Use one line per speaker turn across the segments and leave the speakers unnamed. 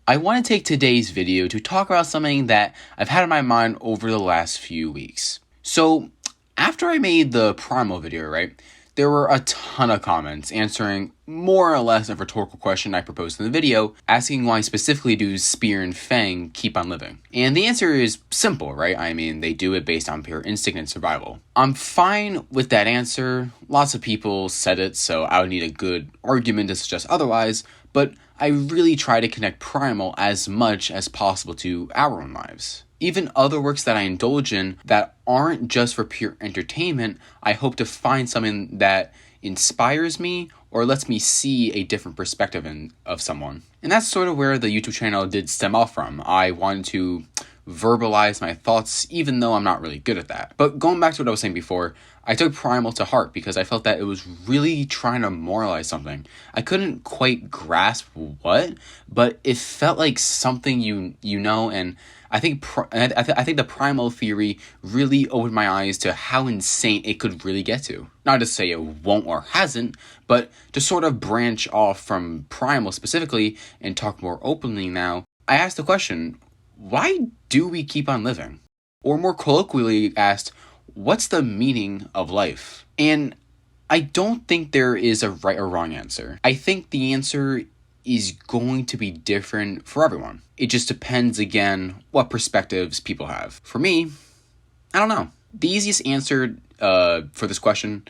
I want to take today's video to talk about something that I've had in my mind over the last few weeks. So, after I made the Primal video, right, there were a ton of comments answering more or less a rhetorical question I proposed in the video, asking why specifically do Spear and Fang keep on living. And the answer is simple, right? I mean, they do it based on pure instinct and survival. I'm fine with that answer. Lots of people said it, so I would need a good argument to suggest otherwise, but I really try to connect Primal as much as possible to our own lives. Even other works that I indulge in that aren't just for pure entertainment, I hope to find something that inspires me or lets me see a different perspective of someone. And that's sort of where the YouTube channel did stem off from. I wanted to verbalize my thoughts, even though I'm not really good at that. But going back to what I was saying before, I took Primal to heart because I felt that it was really trying to moralize something. I couldn't quite grasp what, but it felt like something you know, and I think the Primal theory really opened my eyes to how insane it could really get to. Not to say it won't or hasn't, but to sort of branch off from Primal specifically and talk more openly now, I asked the question, why do we keep on living? Or more colloquially asked, what's the meaning of life? And I don't think there is a right or wrong answer. I think the answer is going to be different for everyone. It just depends, again, what perspectives people have. For me, I don't know. The easiest answer for this question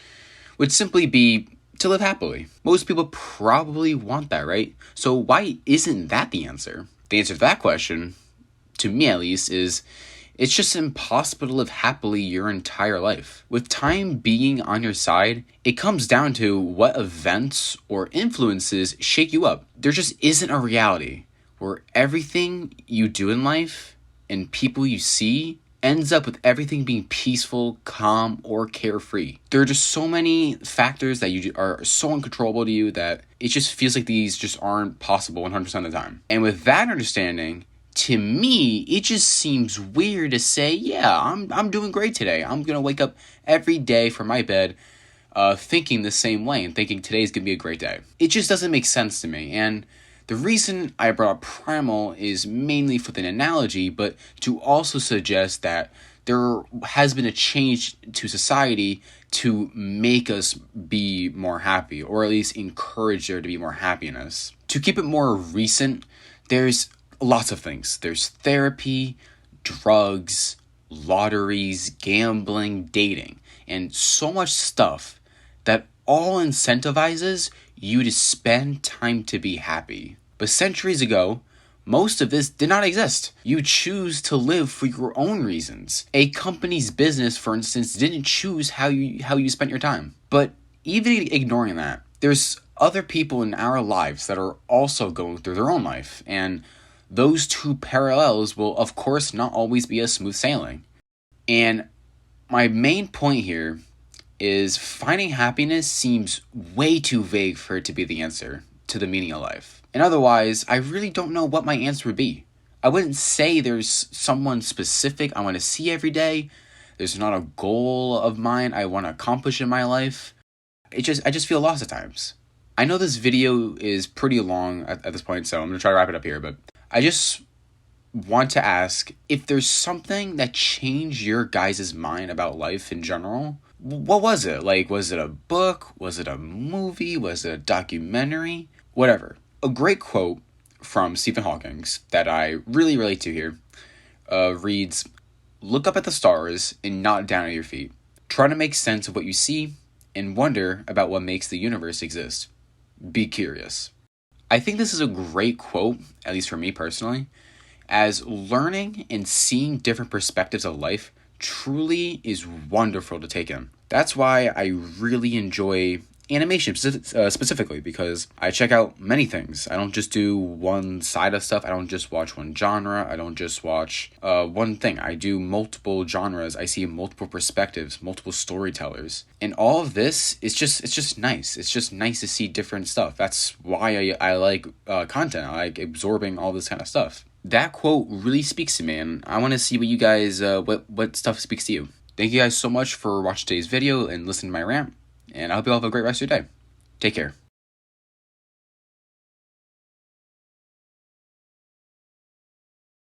would simply be to live happily. Most people probably want that, right? So why isn't that the answer? The answer to that question, to me at least, is it's just impossible to live happily your entire life. With time being on your side, it comes down to what events or influences shake you up. There just isn't a reality where everything you do in life and people you see ends up with everything being peaceful, calm, or carefree. There are just so many factors that you are so uncontrollable to you that it just feels like these just aren't possible 100% of the time. And with that understanding, to me, it just seems weird to say, yeah, I'm doing great today. I'm going to wake up every day from my bed thinking the same way and thinking today's going to be a great day. It just doesn't make sense to me. And the reason I brought up Primal is mainly for an analogy, but to also suggest that there has been a change to society to make us be more happy, or at least encourage there to be more happiness. To keep it more recent, there's lots of things. There's therapy, drugs, lotteries, gambling, dating, and so much stuff that all incentivizes you to spend time to be happy. But centuries ago, most of this did not exist. You choose to live for your own reasons. A company's business, for instance, didn't choose how you spent your time. But even ignoring that, there's other people in our lives that are also going through their own life, and those two parallels will, of course, not always be a smooth sailing. And my main point here is finding happiness seems way too vague for it to be the answer to the meaning of life. And otherwise, I really don't know what my answer would be. I wouldn't say there's someone specific I want to see every day. There's not a goal of mine I want to accomplish in my life. I just feel lost at times. I know this video is pretty long at this point, so I'm going to try to wrap it up here, but I just want to ask if there's something that changed your guys' mind about life in general. What was it? Like, was it a book? Was it a movie? Was it a documentary? Whatever. A great quote from Stephen Hawking that I really relate to here reads, "Look up at the stars and not down at your feet. Try to make sense of what you see and wonder about what makes the universe exist. Be curious." I think this is a great quote, at least for me personally, as learning and seeing different perspectives of life truly is wonderful to take in. That's why I really enjoy animation specifically, because I check out many things. I don't just do one side of stuff. I don't just watch one genre. I don't just watch one thing. I do multiple genres. I see multiple perspectives, multiple storytellers. And all of this is just nice. It's just nice to see different stuff. That's why I like content. I like absorbing all this kind of stuff. That quote really speaks to me, and I want to see what you guys, what stuff speaks to you. Thank you guys so much for watching today's video and listening to my rant, and I hope you all have a great rest of your day. Take care.